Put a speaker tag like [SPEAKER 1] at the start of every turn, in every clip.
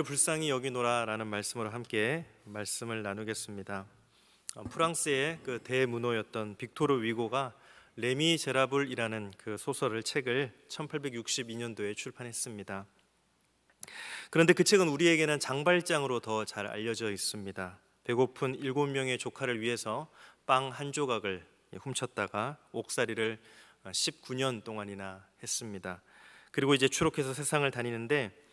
[SPEAKER 1] 불쌍히 여기노라라는 말씀으로 함께 말씀을 나누겠습니다. 프랑스의 그 대문호였던 빅토르 위고가 레미제라블이라는 그 소설을 책을 1862년도에 출판했습니다. 그런데 그 책은 우리에게는 장발장으로 더 잘 알려져 있습니다. 배고픈 7명의 조카를 위해서 빵 한 조각을 훔쳤다가 옥살이를 19년 동안이나 했습니다. 그리고 이제 추록해서 세상을 다니는데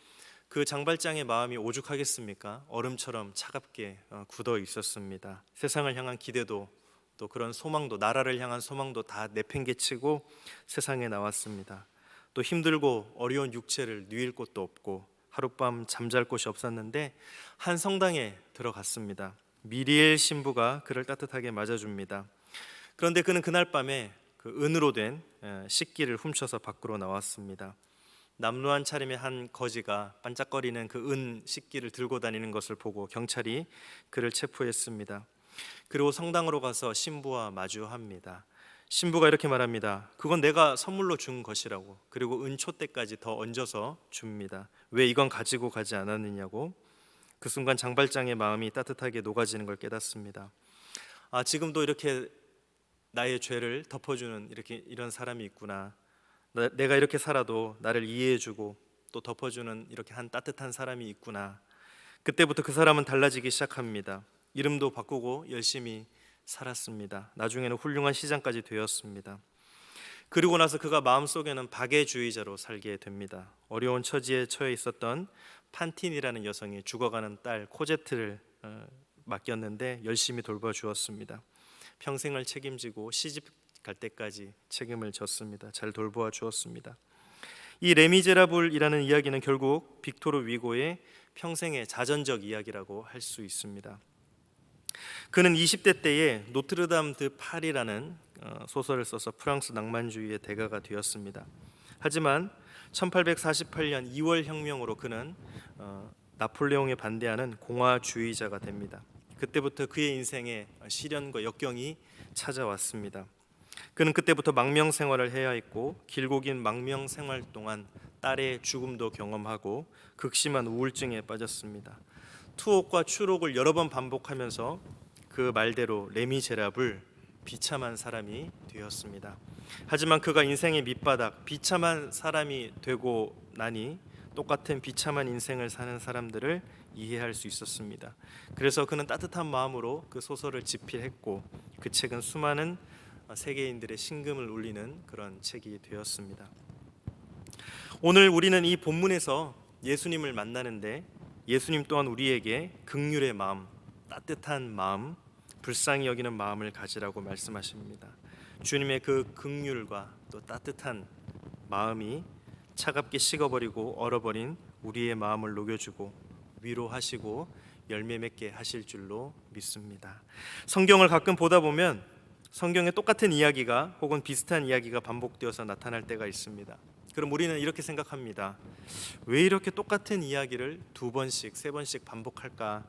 [SPEAKER 1] 그 장발장의 마음이 오죽하겠습니까? 얼음처럼 차갑게 굳어 있었습니다. 세상을 향한 기대도, 또 그런 소망도, 나라를 향한 소망도 다 내팽개치고 세상에 나왔습니다. 또 힘들고 어려운 육체를 누일 곳도 없고 하룻밤 잠잘 곳이 없었는데 한 성당에 들어갔습니다. 미리엘 신부가 그를 따뜻하게 맞아줍니다. 그런데 그는 그날 밤에 그 은으로 된 식기를 훔쳐서 밖으로 나왔습니다. 남루한 차림의 한 거지가 반짝거리는 그 은 식기를 들고 다니는 것을 보고 경찰이 그를 체포했습니다. 그리고 성당으로 가서 신부와 마주합니다. 신부가 이렇게 말합니다. 그건 내가 선물로 준 것이라고. 그리고 은촛대까지 더 얹어서 줍니다. 왜 이건 가지고 가지 않았느냐고. 그 순간 장발장의 마음이 따뜻하게 녹아지는 걸 깨닫습니다. 지금도 이렇게 나의 죄를 덮어주는 이런 사람이 있구나. 내가 이렇게 살아도 나를 이해해주고 또 덮어주는 이렇게 한 따뜻한 사람이 있구나. 그때부터 그 사람은 달라지기 시작합니다. 이름도 바꾸고 열심히 살았습니다. 나중에는 훌륭한 시장까지 되었습니다. 그리고 나서 그가 마음속에는 박애주의자로 살게 됩니다. 어려운 처지에 처해 있었던 판틴이라는 여성이 죽어가는 딸 코제트를 맡겼는데 열심히 돌봐주었습니다. 평생을 책임지고 시집 갈 때까지 책임을 졌습니다. 잘 돌보아 주었습니다. 이 레미제라블이라는 이야기는 결국 빅토르 위고의 평생의 자전적 이야기라고 할 수 있습니다. 그는 20대 때에 노트르담 드 파리라는 소설을 써서 프랑스 낭만주의의 대가가 되었습니다. 하지만 1848년 2월 혁명으로 그는 나폴레옹에 반대하는 공화주의자가 됩니다. 그때부터 그의 인생에 시련과 역경이 찾아왔습니다. 그는 그때부터 망명 생활을 해야 했고 길고 긴 망명 생활 동안 딸의 죽음도 경험하고 극심한 우울증에 빠졌습니다. 투옥과 추록을 여러 번 반복하면서 그 말대로 레미제라블, 비참한 사람이 되었습니다. 하지만 그가 인생의 밑바닥 비참한 사람이 되고 나니 똑같은 비참한 인생을 사는 사람들을 이해할 수 있었습니다. 그래서 그는 따뜻한 마음으로 그 소설을 집필했고 그 책은 수많은 세계인들의 심금을 울리는 그런 책이 되었습니다. 오늘 우리는 이 본문에서 예수님을 만나는데 예수님 또한 우리에게 긍휼의 마음, 따뜻한 마음, 불쌍히 여기는 마음을 가지라고 말씀하십니다. 주님의 그 긍휼과 또 따뜻한 마음이 차갑게 식어버리고 얼어버린 우리의 마음을 녹여주고 위로하시고 열매 맺게 하실 줄로 믿습니다. 성경을 가끔 보다 보면 성경에 똑같은 이야기가 혹은 비슷한 이야기가 반복되어서 나타날 때가 있습니다. 그럼 우리는 이렇게 생각합니다. 왜 이렇게 똑같은 이야기를 2번씩, 3번씩 반복할까?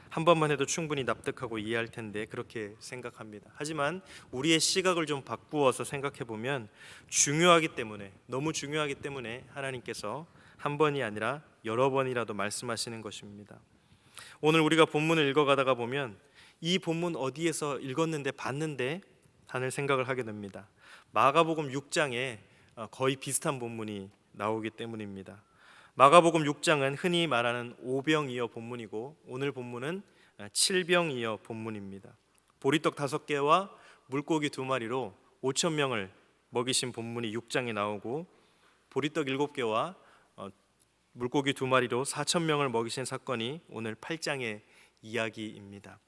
[SPEAKER 1] 한 번만 해도 충분히 납득하고 이해할 텐데 그렇게 생각합니다. 하지만 우리의 시각을 좀 바꾸어서 생각해 보면 중요하기 때문에, 너무 중요하기 때문에 하나님께서 한 번이 아니라 여러 번이라도 말씀하시는 것입니다. 오늘 우리가 본문을 읽어가다가 보면 이 본문 어디에서 읽었는데 봤는데 하는 생각을 하게 됩니다. 마가복음 6장에 거의 비슷한 본문이 나오기 때문입니다. 마가복음 6장은 흔히 말하는 오병이어 본문이고 오늘 본문은 칠병이어 본문입니다. 보리떡 5개와 물고기 2마리로 5천 명을 먹이신 본문이 6장에 나오고 보리떡 7개와 물고기 2마리로 4천 명을 먹이신 사건이 오늘 8장의 이야기입니다.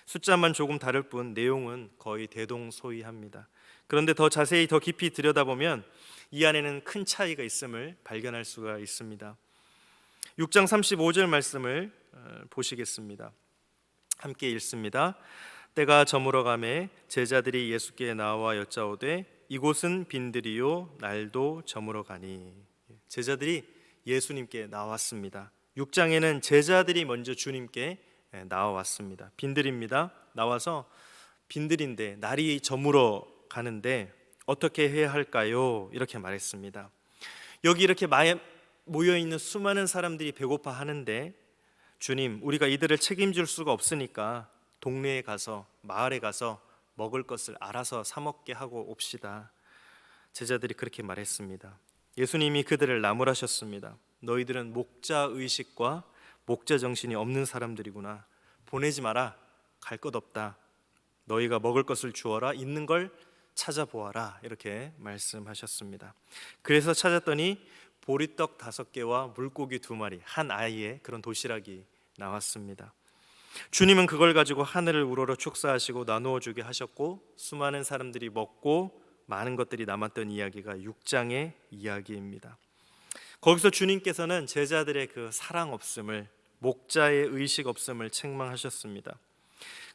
[SPEAKER 1] 숫자만 조금 다를 뿐 내용은 거의 대동소이합니다. 그런데 더 자세히 더 깊이 들여다보면 이 안에는 큰 차이가 있음을 발견할 수가 있습니다. 6장 35절 말씀을 보시겠습니다. 함께 읽습니다. 때가 저물어 가매 제자들이 예수께 나와 여짜오되 이곳은 빈들이요 날도 저물어 가니. 제자들이 예수님께 나왔습니다. 6장에는 제자들이 먼저 주님께 나와왔습니다. 빈들입니다. 나와서 빈들인데 날이 저물어 가는데 어떻게 해야 할까요? 이렇게 말했습니다. 여기 이렇게 모여있는 수많은 사람들이 배고파 하는데 주님, 우리가 이들을 책임질 수가 없으니까 동네에 가서, 마을에 가서 먹을 것을 알아서 사 먹게 하고 옵시다. 제자들이 그렇게 말했습니다. 예수님이 그들을 나무라셨습니다. 너희들은 목자 의식과 목자 정신이 없는 사람들이구나. 보내지 마라. 갈 것 없다. 너희가 먹을 것을 주어라. 있는 걸 찾아보아라. 이렇게 말씀하셨습니다. 그래서 찾았더니 보리떡 5개와 물고기 2마리, 한 아이의 그런 도시락이 나왔습니다. 주님은 그걸 가지고 하늘을 우러러 축사하시고 나누어 주게 하셨고, 수많은 사람들이 먹고 많은 것들이 남았던 이야기가 6장의 이야기입니다. 거기서 주님께서는 제자들의 그 사랑 없음을, 목자의 의식 없음을 책망하셨습니다.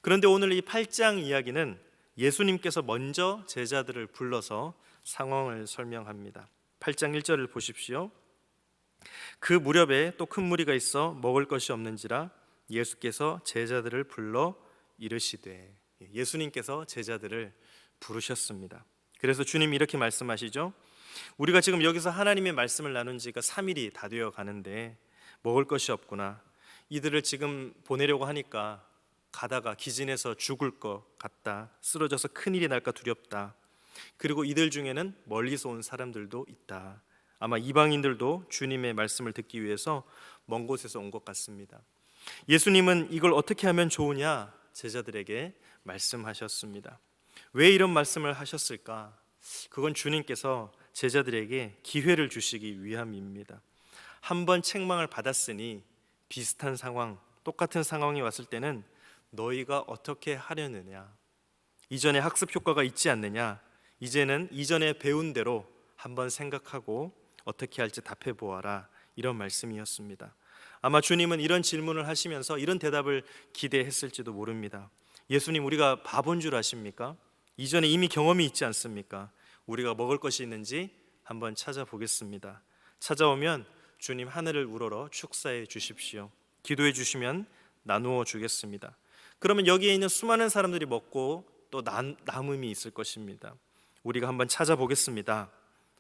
[SPEAKER 1] 그런데 오늘 이 8장 이야기는 예수님께서 먼저 제자들을 불러서 상황을 설명합니다. 8장 1절을 보십시오. 그 무렵에 또 큰 무리가 있어 먹을 것이 없는지라 예수께서 제자들을 불러 이르시되, 예수님께서 제자들을 부르셨습니다. 그래서 주님이 이렇게 말씀하시죠. 우리가 지금 여기서 하나님의 말씀을 나눈 지가 3일이 다 되어 가는데 먹을 것이 없구나. 이들을 지금 보내려고 하니까 가다가 기진해서 죽을 것 같다. 쓰러져서 큰일이 날까 두렵다. 그리고 이들 중에는 멀리서 온 사람들도 있다. 아마 이방인들도 주님의 말씀을 듣기 위해서 먼 곳에서 온 것 같습니다. 예수님은 이걸 어떻게 하면 좋으냐 제자들에게 말씀하셨습니다. 왜 이런 말씀을 하셨을까? 그건 주님께서 제자들에게 기회를 주시기 위함입니다. 한번 책망을 받았으니 비슷한 상황, 똑같은 상황이 왔을 때는 너희가 어떻게 하려느냐, 이전에 학습 효과가 있지 않느냐, 이제는 이전에 배운 대로 한번 생각하고 어떻게 할지 답해 보아라, 이런 말씀이었습니다. 아마 주님은 이런 질문을 하시면서 이런 대답을 기대했을지도 모릅니다. 예수님, 우리가 바본 줄 아십니까? 이전에 이미 경험이 있지 않습니까? 우리가 먹을 것이 있는지 한번 찾아보겠습니다. 찾아오면 주님 하늘을 우러러 축사해 주십시오. 기도해 주시면 나누어 주겠습니다. 그러면 여기에 있는 수많은 사람들이 먹고 또 남음이 있을 것입니다. 우리가 한번 찾아보겠습니다.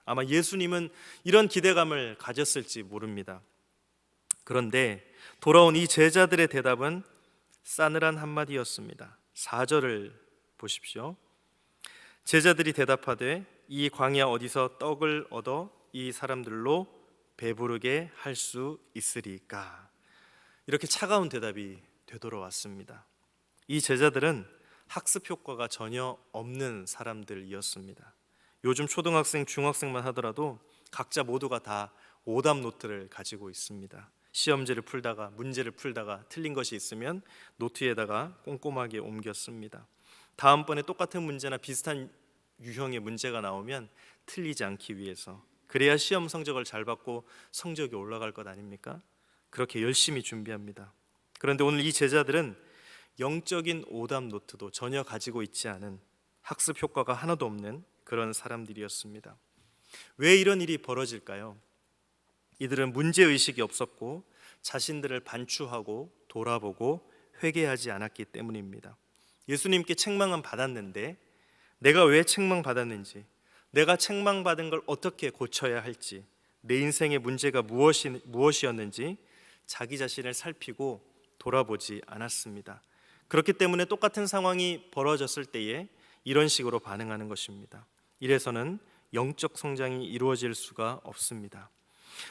[SPEAKER 1] 아마 예수님은 이런 기대감을 가졌을지 모릅니다. 그런데 돌아온 이 제자들의 대답은 싸늘한 한마디였습니다. 4절을 보십시오. 제자들이 대답하되 이 광야 어디서 떡을 얻어 이 사람들로 배부르게 할 수 있으리까? 이렇게 차가운 대답이 되돌아왔습니다. 이 제자들은 학습 효과가 전혀 없는 사람들이었습니다. 요즘 초등학생, 중학생만 하더라도 각자 모두가 다 오답 노트를 가지고 있습니다. 시험지를 풀다가, 문제를 풀다가 틀린 것이 있으면 노트에다가 꼼꼼하게 옮겨 씁니다. 다음번에 똑같은 문제나 비슷한 유형의 문제가 나오면 틀리지 않기 위해서, 그래야 시험 성적을 잘 받고 성적이 올라갈 것 아닙니까? 그렇게 열심히 준비합니다. 그런데 오늘 이 제자들은 영적인 오답 노트도 전혀 가지고 있지 않은, 학습 효과가 하나도 없는 그런 사람들이었습니다. 왜 이런 일이 벌어질까요? 이들은 문제의식이 없었고 자신들을 반추하고 돌아보고 회개하지 않았기 때문입니다. 예수님께 책망은 받았는데 내가 왜 책망받았는지, 내가 책망받은 걸 어떻게 고쳐야 할지, 내 인생의 문제가 무엇이었는지 자기 자신을 살피고 돌아보지 않았습니다. 그렇기 때문에 똑같은 상황이 벌어졌을 때에 이런 식으로 반응하는 것입니다. 이래서는 영적 성장이 이루어질 수가 없습니다.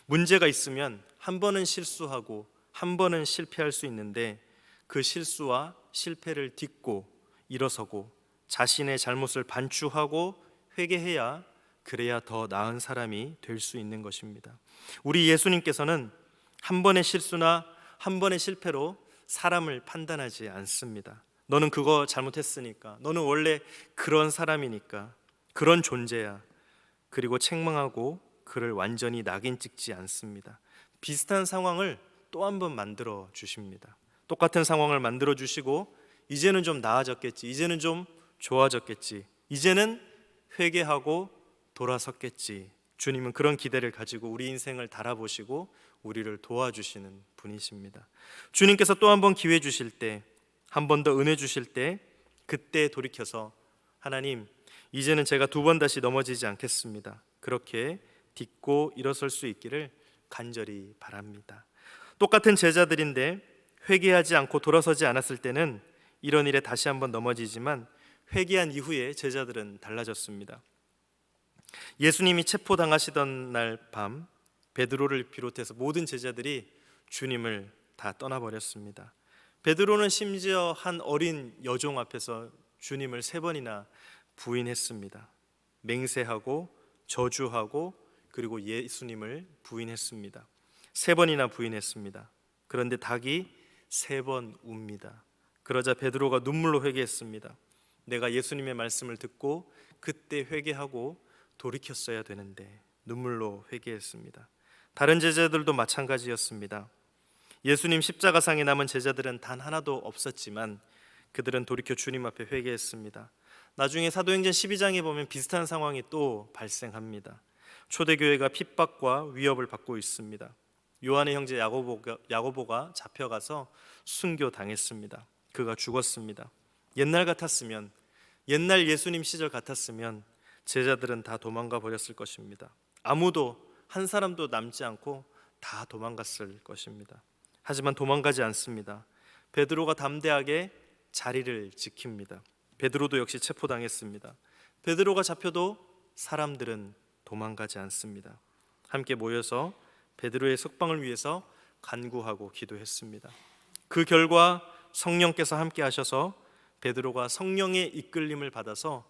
[SPEAKER 1] 문제가 있으면 한 번은 실수하고 한 번은 실패할 수 있는데 그 실수와 실패를 딛고 일어서고 자신의 잘못을 반추하고 회개해야, 그래야 더 나은 사람이 될 수 있는 것입니다. 우리 예수님께서는 한 번의 실수나 한 번의 실패로 사람을 판단하지 않습니다. 너는 그거 잘못했으니까, 너는 원래 그런 사람이니까, 그런 존재야. 그리고 책망하고 그를 완전히 낙인 찍지 않습니다. 비슷한 상황을 또 한 번 만들어 주십니다. 똑같은 상황을 만들어 주시고 이제는 좀 나아졌겠지, 이제는 좀 좋아졌겠지, 이제는 회개하고 돌아섰겠지. 주님은 그런 기대를 가지고 우리 인생을 달아보시고 우리를 도와주시는 분이십니다. 주님께서 또 한 번 기회 주실 때, 한 번 더 은혜 주실 때, 그때 돌이켜서 하나님, 이제는 제가 2번 다시 넘어지지 않겠습니다, 그렇게 딛고 일어설 수 있기를 간절히 바랍니다. 똑같은 제자들인데 회개하지 않고 돌아서지 않았을 때는 이런 일에 다시 한번 넘어지지만 회개한 이후에 제자들은 달라졌습니다. 예수님이 체포당하시던 날 밤 베드로를 비롯해서 모든 제자들이 주님을 다 떠나버렸습니다. 베드로는 심지어 한 어린 여종 앞에서 주님을 3번이나 부인했습니다. 맹세하고 저주하고 그리고 예수님을 부인했습니다. 3번이나 부인했습니다. 그런데 닭이 3번 웁니다. 그러자 베드로가 눈물로 회개했습니다. 내가 예수님의 말씀을 듣고 그때 회개하고 돌이켰어야 되는데 눈물로 회개했습니다. 다른 제자들도 마찬가지였습니다. 예수님 십자가상에 남은 제자들은 단 하나도 없었지만 그들은 돌이켜 주님 앞에 회개했습니다. 나중에 사도행전 12장에 보면 비슷한 상황이 또 발생합니다. 초대교회가 핍박과 위협을 받고 있습니다. 요한의 형제 야고보가 잡혀가서 순교당했습니다. 그가 죽었습니다. 옛날 같았으면, 옛날 예수님 시절 같았으면 제자들은 다 도망가 버렸을 것입니다. 아무도 한 사람도 남지 않고 다 도망갔을 것입니다. 하지만 도망가지 않습니다. 베드로가 담대하게 자리를 지킵니다. 베드로도 역시 체포당했습니다. 베드로가 잡혀도 사람들은 도망가지 않습니다. 함께 모여서 베드로의 석방을 위해서 간구하고 기도했습니다. 그 결과 성령께서 함께 하셔서 베드로가 성령의 이끌림을 받아서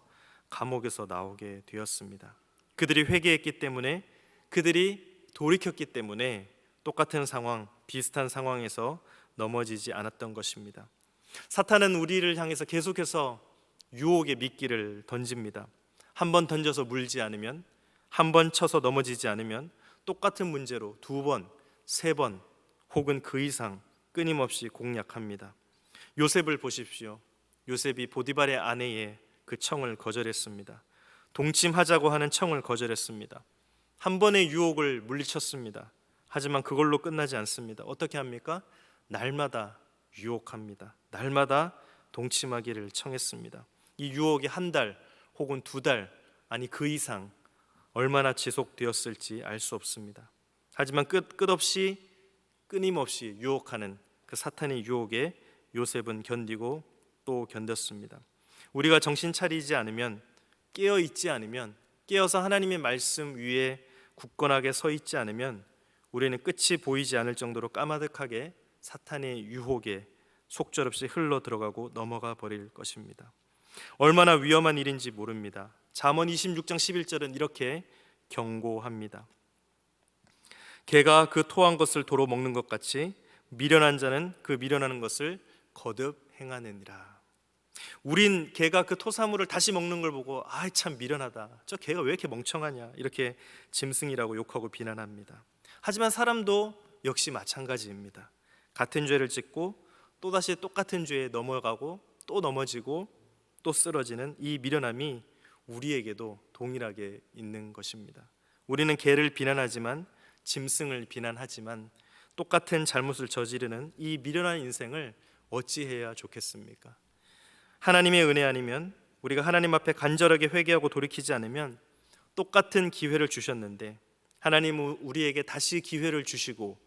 [SPEAKER 1] 감옥에서 나오게 되었습니다. 그들이 회개했기 때문에, 그들이 돌이켰기 때문에 똑같은 상황, 비슷한 상황에서 넘어지지 않았던 것입니다. 사탄은 우리를 향해서 계속해서 유혹의 미끼를 던집니다. 한 번 던져서 물지 않으면, 한 번 쳐서 넘어지지 않으면 똑같은 문제로 2번, 3번 혹은 그 이상 끊임없이 공략합니다. 요셉을 보십시오. 요셉이 보디발의 아내의 그 청을 거절했습니다. 동침하자고 하는 청을 거절했습니다. 한 번의 유혹을 물리쳤습니다. 하지만 그걸로 끝나지 않습니다. 어떻게 합니까? 날마다 유혹합니다. 날마다 동침하기를 청했습니다. 이 유혹이 1달 혹은 2달, 아니 그 이상 얼마나 지속되었을지 알 수 없습니다. 하지만 끝없이 끊임없이 유혹하는 그 사탄의 유혹에 요셉은 견디고 또 견뎠습니다. 우리가 정신 차리지 않으면, 깨어 있지 않으면, 깨어서 하나님의 말씀 위에 굳건하게 서 있지 않으면 우리는 끝이 보이지 않을 정도로 까마득하게 사탄의 유혹에 속절없이 흘러 들어가고 넘어가 버릴 것입니다. 얼마나 위험한 일인지 모릅니다. 잠언 26장 11절은 이렇게 경고합니다. 개가 그 토한 것을 도로 먹는 것 같이 미련한 자는 그 미련하는 것을 거듭 행하느니라. 우린 개가 그 토사물을 다시 먹는 걸 보고 참 미련하다, 저 개가 왜 이렇게 멍청하냐, 이렇게 짐승이라고 욕하고 비난합니다. 하지만 사람도 역시 마찬가지입니다. 같은 죄를 짓고 또다시 똑같은 죄에 넘어가고 또 넘어지고 또 쓰러지는 이 미련함이 우리에게도 동일하게 있는 것입니다. 우리는 개를 비난하지만, 짐승을 비난하지만 똑같은 잘못을 저지르는 이 미련한 인생을 어찌해야 좋겠습니까? 하나님의 은혜 아니면, 우리가 하나님 앞에 간절하게 회개하고 돌이키지 않으면 똑같은 기회를 주셨는데 하나님은 우리에게 다시 기회를 주시고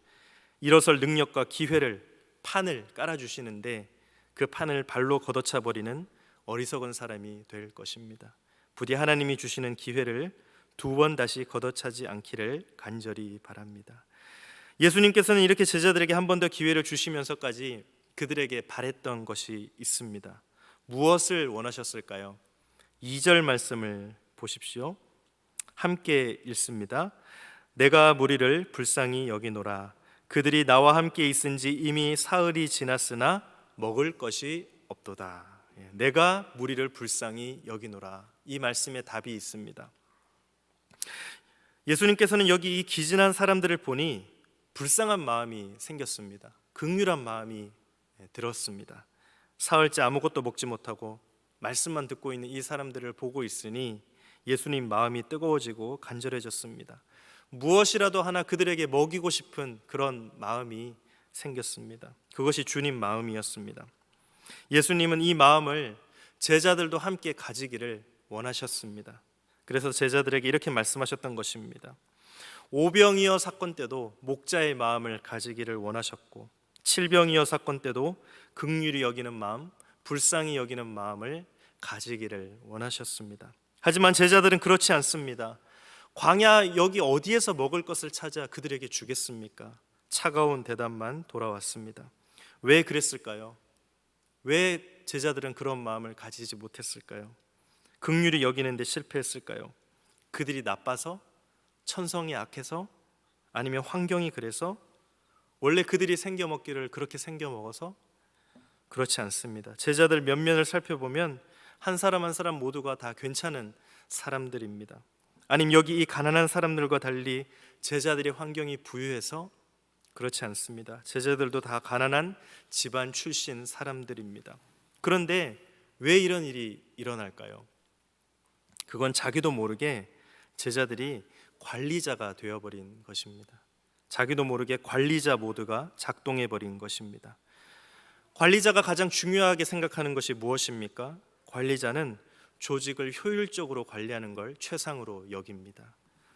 [SPEAKER 1] 일어설 능력과 기회를, 판을 깔아주시는데 그 판을 발로 걷어차 버리는 어리석은 사람이 될 것입니다. 부디 하나님이 주시는 기회를 2번 다시 걷어차지 않기를 간절히 바랍니다. 예수님께서는 이렇게 제자들에게 한 번 더 기회를 주시면서까지 그들에게 바랬던 것이 있습니다. 무엇을 원하셨을까요? 2절 말씀을 보십시오. 함께 읽습니다. 내가 무리를 불쌍히 여기노라. 그들이 나와 함께 있은지 이미 사흘이 지났으나 먹을 것이 없도다. 내가 무리를 불쌍히 여기노라. 이 말씀에 답이 있습니다. 예수님께서는 여기 이 기진한 사람들을 보니 불쌍한 마음이 생겼습니다. 긍휼한 마음이 들었습니다. 사흘째 아무것도 먹지 못하고 말씀만 듣고 있는 이 사람들을 보고 있으니 예수님 마음이 뜨거워지고 간절해졌습니다. 무엇이라도 하나 그들에게 먹이고 싶은 그런 마음이 생겼습니다. 그것이 주님 마음이었습니다. 예수님은 이 마음을 제자들도 함께 가지기를 원하셨습니다. 그래서 제자들에게 이렇게 말씀하셨던 것입니다. 오병이어 사건 때도 목자의 마음을 가지기를 원하셨고, 칠병이어 사건 때도 긍휼히 여기는 마음, 불쌍히 여기는 마음을 가지기를 원하셨습니다. 하지만 제자들은 그렇지 않습니다. 광야 여기 어디에서 먹을 것을 찾아 그들에게 주겠습니까? 차가운 대답만 돌아왔습니다. 왜 그랬을까요? 왜 제자들은 그런 마음을 가지지 못했을까요? 긍휼히 여기는데 실패했을까요? 그들이 나빠서? 천성이 악해서? 아니면 환경이 그래서? 원래 그들이 생겨 먹기를 그렇게 생겨 먹어서? 그렇지 않습니다. 제자들 면면을 살펴보면 한 사람 한 사람 모두가 다 괜찮은 사람들입니다. 아니면 여기 이 가난한 사람들과 달리 제자들의 환경이 부유해서? 그렇지 않습니다. 제자들도 다 가난한 집안 출신 사람들입니다. 그런데 왜 이런 일이 일어날까요? 그건 자기도 모르게 제자들이 관리자가 되어버린 것입니다. 자기도 모르게 관리자 모드가 작동해버린 것입니다. 관리자가 가장 중요하게 생각하는 것이 무엇입니까? 관리자는 조직을 효율적으로 관리하는 걸 최상으로 여깁니다.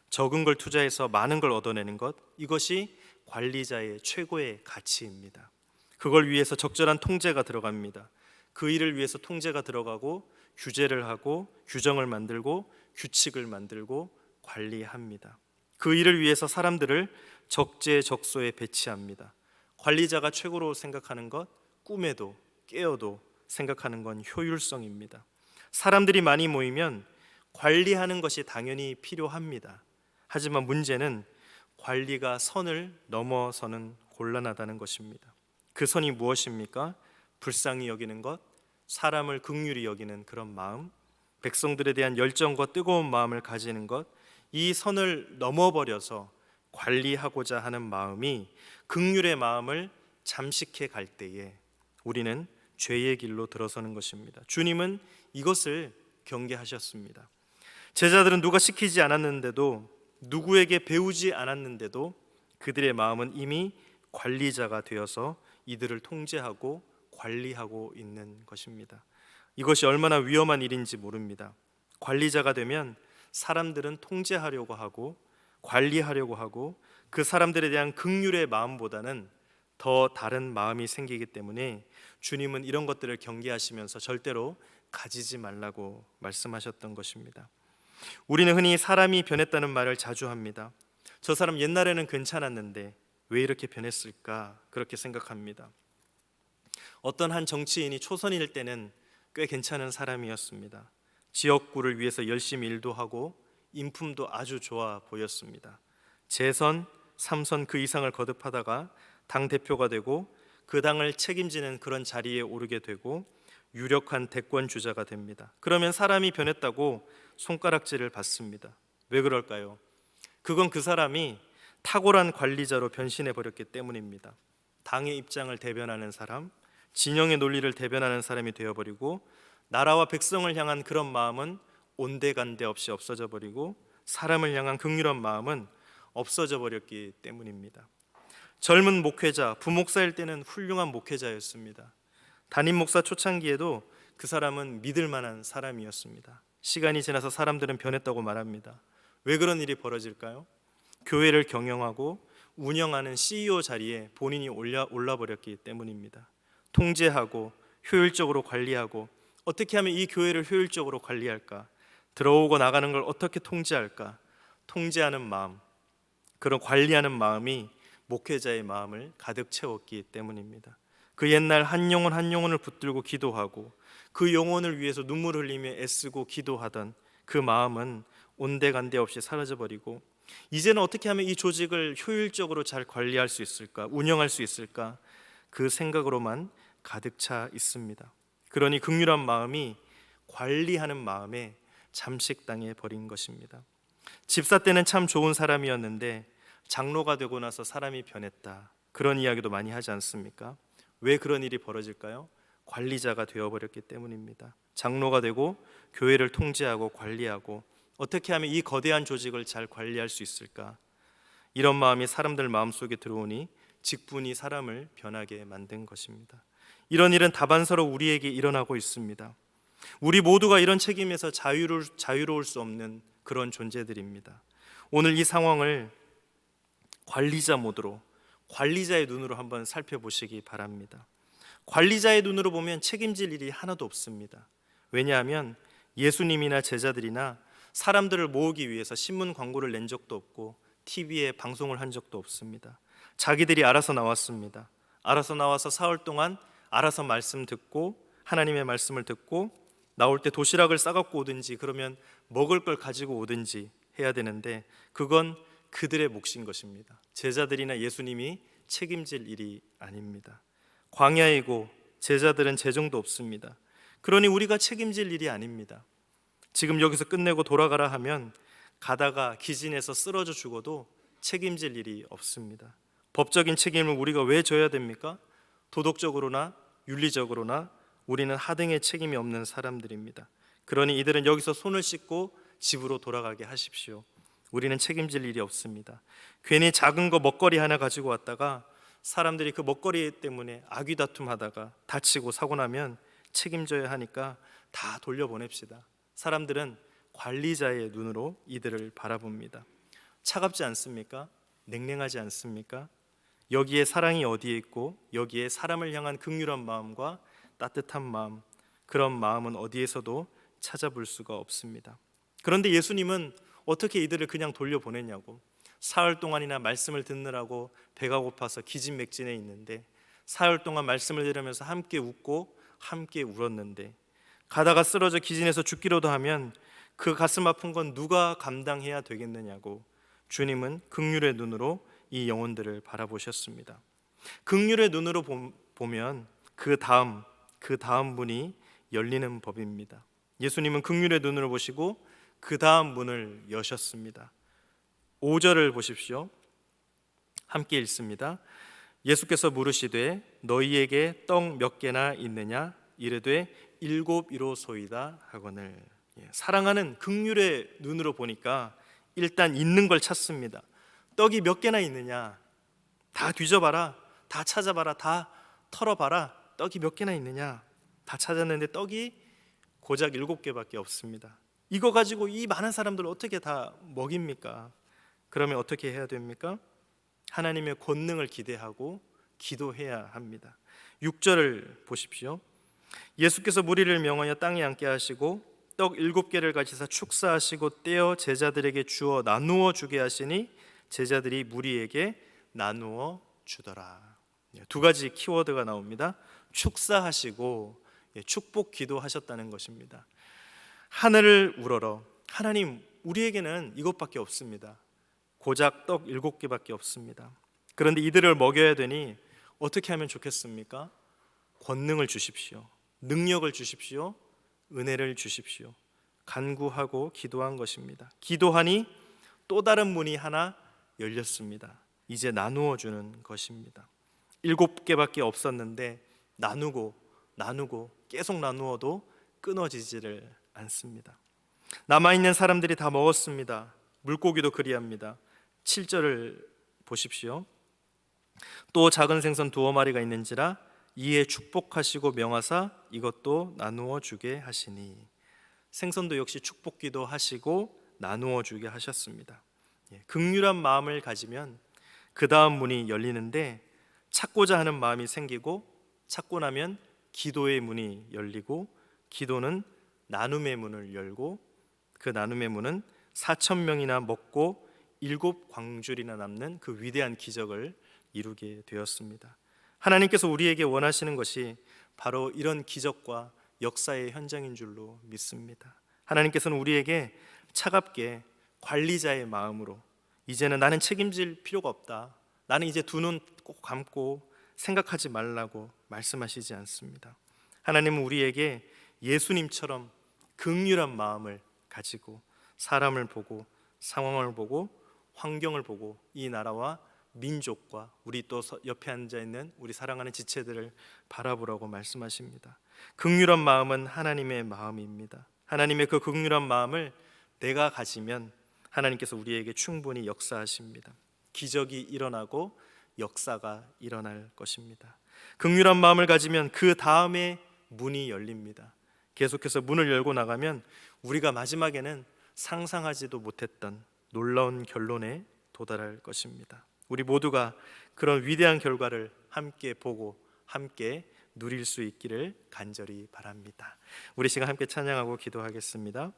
[SPEAKER 1] 적은 걸 투자해서 많은 걸 얻어내는 것, 이것이 관리자의 최고의 가치입니다. 그걸 위해서 적절한 통제가 들어갑니다. 그 일을 위해서 통제가 들어가고 규제를 하고 규정을 만들고 규칙을 만들고 관리합니다. 그 일을 위해서 사람들을 적재적소에 배치합니다. 관리자가 최고로 생각하는 것, 꿈에도 깨어도 생각하는 건 효율성입니다. 사람들이 많이 모이면 관리하는 것이 당연히 필요합니다. 하지만 문제는 관리가 선을 넘어서는 곤란하다는 것입니다. 그 선이 무엇입니까? 불쌍히 여기는 것, 사람을 긍휼히 여기는 그런 마음, 백성들에 대한 열정과 뜨거운 마음을 가지는 것, 이 선을 넘어버려서 관리하고자 하는 마음이 긍휼의 마음을 잠식해 갈 때에 우리는 죄의 길로 들어서는 것입니다. 주님은 이것을 경계하셨습니다. 제자들은 누가 시키지 않았는데도, 누구에게 배우지 않았는데도 그들의 마음은 이미 관리자가 되어서 이들을 통제하고 관리하고 있는 것입니다. 이것이 얼마나 위험한 일인지 모릅니다. 관리자가 되면 사람들은 통제하려고 하고 관리하려고 하고 그 사람들에 대한 긍휼의 마음보다는 더 다른 마음이 생기기 때문에 주님은 이런 것들을 경계하시면서 절대로 가지지 말라고 말씀하셨던 것입니다. 우리는 흔히 사람이 변했다는 말을 자주 합니다. 저 사람 옛날에는 괜찮았는데 왜 이렇게 변했을까? 그렇게 생각합니다. 어떤 한 정치인이 초선일 때는 꽤 괜찮은 사람이었습니다. 지역구를 위해서 열심히 일도 하고 인품도 아주 좋아 보였습니다. 재선, 3선 그 이상을 거듭하다가 당대표가 되고 그 당을 책임지는 그런 자리에 오르게 되고 유력한 대권 주자가 됩니다. 그러면 사람이 변했다고 손가락질을 받습니다. 왜 그럴까요? 그건 그 사람이 탁월한 관리자로 변신해 버렸기 때문입니다. 당의 입장을 대변하는 사람, 진영의 논리를 대변하는 사람이 되어버리고 나라와 백성을 향한 그런 마음은 온데간데 없이 없어져 버리고 사람을 향한 긍휼한 마음은 없어져 버렸기 때문입니다. 젊은 목회자, 부목사일 때는 훌륭한 목회자였습니다. 담임 목사 초창기에도 그 사람은 믿을 만한 사람이었습니다. 시간이 지나서 사람들은 변했다고 말합니다. 왜 그런 일이 벌어질까요? 교회를 경영하고 운영하는 CEO 자리에 본인이 올라버렸기 때문입니다. 통제하고 효율적으로 관리하고 어떻게 하면 이 교회를 효율적으로 관리할까? 들어오고 나가는 걸 어떻게 통제할까? 통제하는 마음, 그런 관리하는 마음이 목회자의 마음을 가득 채웠기 때문입니다. 그 옛날 한 영혼 한 영혼을 붙들고 기도하고 그 영혼을 위해서 눈물 흘리며 애쓰고 기도하던 그 마음은 온데간데 없이 사라져버리고 이제는 어떻게 하면 이 조직을 효율적으로 잘 관리할 수 있을까? 운영할 수 있을까? 그 생각으로만 가득 차 있습니다. 그러니 긍휼한 마음이 관리하는 마음에 잠식당해 버린 것입니다. 집사 때는 참 좋은 사람이었는데 장로가 되고 나서 사람이 변했다, 그런 이야기도 많이 하지 않습니까? 왜 그런 일이 벌어질까요? 관리자가 되어버렸기 때문입니다. 장로가 되고 교회를 통제하고 관리하고 어떻게 하면 이 거대한 조직을 잘 관리할 수 있을까? 이런 마음이 사람들 마음속에 들어오니 직분이 사람을 변하게 만든 것입니다. 이런 일은 다반사로 우리에게 일어나고 있습니다. 우리 모두가 이런 책임에서 자유로울 수 없는 그런 존재들입니다. 오늘 이 상황을 관리자 모드로, 관리자의 눈으로 한번 살펴보시기 바랍니다. 관리자의 눈으로 보면 책임질 일이 하나도 없습니다. 왜냐하면 예수님이나 제자들이나 사람들을 모으기 위해서 신문 광고를 낸 적도 없고 TV에 방송을 한 적도 없습니다. 자기들이 알아서 나왔습니다. 알아서 나와서 사흘 동안 알아서 말씀 듣고 하나님의 말씀을 듣고 나올 때 도시락을 싸갖고 오든지 그러면 먹을 걸 가지고 오든지 해야 되는데 그건 그들의 몫인 것입니다. 제자들이나 예수님이 책임질 일이 아닙니다. 광야이고 제자들은 재정도 없습니다. 그러니 우리가 책임질 일이 아닙니다. 지금 여기서 끝내고 돌아가라 하면 가다가 기진해서 쓰러져 죽어도 책임질 일이 없습니다. 법적인 책임을 우리가 왜 져야 됩니까? 도덕적으로나 윤리적으로나 우리는 하등의 책임이 없는 사람들입니다. 그러니 이들은 여기서 손을 씻고 집으로 돌아가게 하십시오. 우리는 책임질 일이 없습니다. 괜히 작은 거 먹거리 하나 가지고 왔다가 사람들이 그 먹거리 때문에 아귀다툼하다가 다치고 사고 나면 책임져야 하니까 다 돌려보냅시다. 사람들은 관리자의 눈으로 이들을 바라봅니다. 차갑지 않습니까? 냉랭하지 않습니까? 여기에 사랑이 어디에 있고 여기에 사람을 향한 긍휼한 마음과 따뜻한 마음, 그런 마음은 어디에서도 찾아볼 수가 없습니다. 그런데 예수님은 어떻게 이들을 그냥 돌려보냈냐고. 사흘 동안이나 말씀을 듣느라고 배가 고파서 기진맥진해 있는데 사흘 동안 말씀을 들으면서 함께 웃고 함께 울었는데 가다가 쓰러져 기진해서 죽기로도 하면 그 가슴 아픈 건 누가 감당해야 되겠느냐고 주님은 긍휼의 눈으로 이 영혼들을 바라보셨습니다. 긍휼의 눈으로 보면 그 다음 문이 열리는 법입니다. 예수님은 긍휼의 눈으로 보시고 그 다음 문을 여셨습니다. 5절을 보십시오. 함께 읽습니다. 예수께서 물으시되 너희에게 떡 몇 개나 있느냐? 이르되 7이로소이다 하거늘. 사랑하는 긍휼의 눈으로 보니까 일단 있는 걸 찾습니다. 떡이 몇 개나 있느냐? 다 뒤져봐라, 다 찾아봐라, 다 털어봐라. 떡이 몇 개나 있느냐? 다 찾았는데 떡이 고작 7개밖에 없습니다. 이거 가지고 이 많은 사람들을 어떻게 다 먹입니까? 그러면 어떻게 해야 됩니까? 하나님의 권능을 기대하고 기도해야 합니다. 6절을 보십시오. 예수께서 무리를 명하여 땅에 앉게 하시고 떡 7개를 가지사 축사하시고 떼어 제자들에게 주어 나누어 주게 하시니 제자들이 무리에게 나누어 주더라. 두 가지 키워드가 나옵니다. 축사하시고 축복 기도하셨다는 것입니다. 하늘을 우러러 하나님, 우리에게는 이것밖에 없습니다. 고작 떡 7개밖에 없습니다. 그런데 이들을 먹여야 되니 어떻게 하면 좋겠습니까? 권능을 주십시오. 능력을 주십시오. 은혜를 주십시오. 간구하고 기도한 것입니다. 기도하니 또 다른 문이 하나 열렸습니다. 이제 나누어 주는 것입니다. 7개밖에 없었는데 나누고 계속 나누어도 끊어지지를 않습니다. 남아있는 사람들이 다 먹었습니다. 물고기도 그리합니다. 7절을 보십시오. 또 작은 생선 2마리가 있는지라 이에 축복하시고 명하사 이것도 나누어 주게 하시니. 생선도 역시 축복기도 하시고 나누어 주게 하셨습니다. 긍휼한 마음을 가지면 그 다음 문이 열리는데 찾고자 하는 마음이 생기고 찾고 나면 기도의 문이 열리고 기도는 나눔의 문을 열고 그 나눔의 문은 4,000명이나 먹고 7광줄이나 남는 그 위대한 기적을 이루게 되었습니다. 하나님께서 우리에게 원하시는 것이 바로 이런 기적과 역사의 현장인 줄로 믿습니다. 하나님께서는 우리에게 차갑게 관리자의 마음으로 이제는 나는 책임질 필요가 없다, 나는 이제 두 눈 꼭 감고 생각하지 말라고 말씀하시지 않습니다. 하나님은 우리에게 예수님처럼 긍휼한 마음을 가지고 사람을 보고 상황을 보고 환경을 보고 이 나라와 민족과 우리 또 옆에 앉아있는 우리 사랑하는 지체들을 바라보라고 말씀하십니다. 긍휼한 마음은 하나님의 마음입니다. 하나님의 그 긍휼한 마음을 내가 가지면 하나님께서 우리에게 충분히 역사하십니다. 기적이 일어나고 역사가 일어날 것입니다. 긍휼한 마음을 가지면 그 다음에 문이 열립니다. 계속해서 문을 열고 나가면 우리가 마지막에는 상상하지도 못했던 놀라운 결론에 도달할 것입니다. 우리 모두가 그런 위대한 결과를 함께 보고 함께 누릴 수 있기를 간절히 바랍니다. 우리 시간 함께 찬양하고 기도하겠습니다.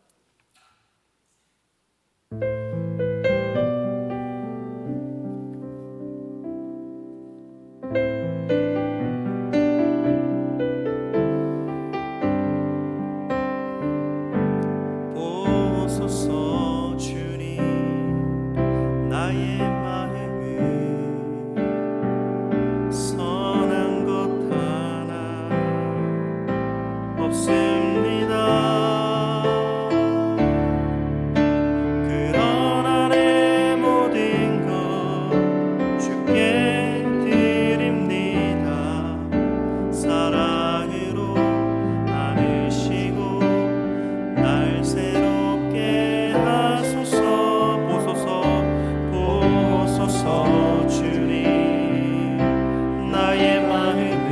[SPEAKER 1] 보소서 주님, 나의 마음은 선한 것 하나 없습니다. 그러나 내 모든 것 주께 드립니다. 사랑으로 안으시고 날 새롭게 하소서. 보소서 주님, 나의 마음은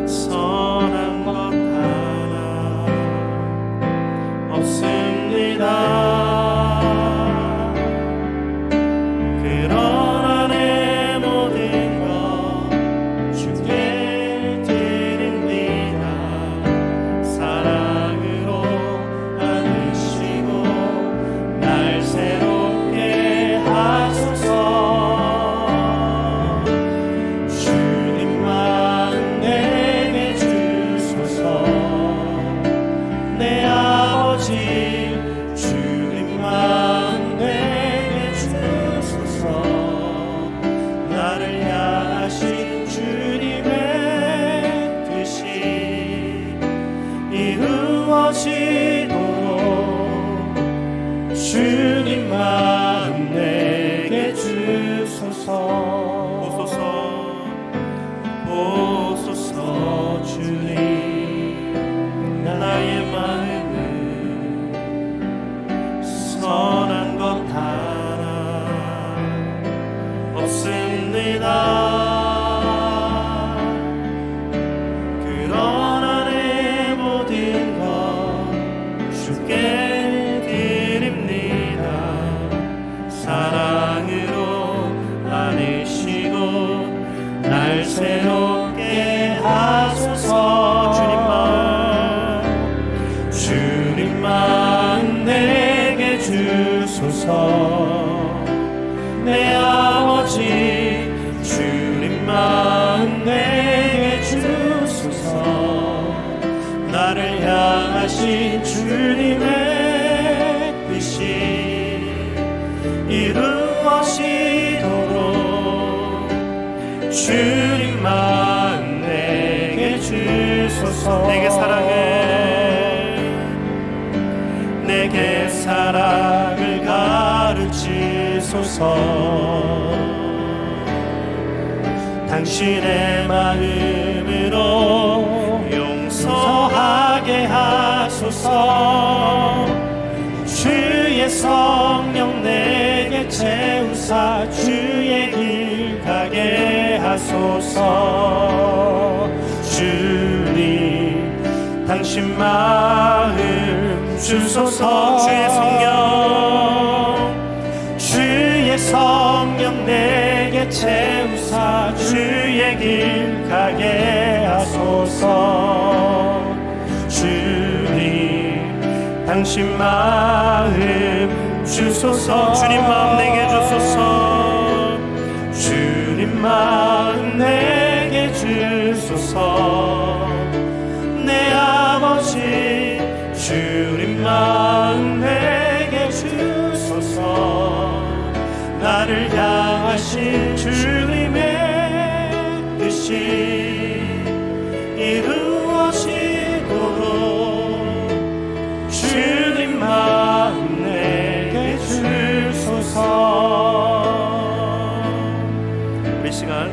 [SPEAKER 1] 선한 것 하나 없습니다. 그러나 내 모든 것 주께 드립니다. 사랑으로 안으시고 날 새롭게 하소서. 주님만 내게 주소서. 내 아버지 주님만 내게 주소서. 나를 향하신 주님의 뜻이 이루어지도록 주님만 내게 주소서. 보소서 주님, 나의 마음은 선한 것 하나 없습니다. 그러나 내 모든 것 주께 드립니다. 사랑으로 안으시고 날 새롭게 하소서. 주님만 내게 주소서. 내 아버지 주님만 내게 주소서. 나를 향하신 주님의 뜻이 이루어지도록 주님만 내게 주소서. 내게 사랑을 가르치소서. 당신의 마음으로 용서하게 하소서. 주의 성령 내게 채우사 주의 길 가게 하소서. 주님, 당신 마음 주소서. 주의 성령 내게 채우사 주의 길 가게 하소서. 주님, 당신 마음 주소서. 주님 마음 내게 주소서. 주님 마음 내게 주소서. 내 아버지 주님 마음 내게 주소서. 나를 향하신 주님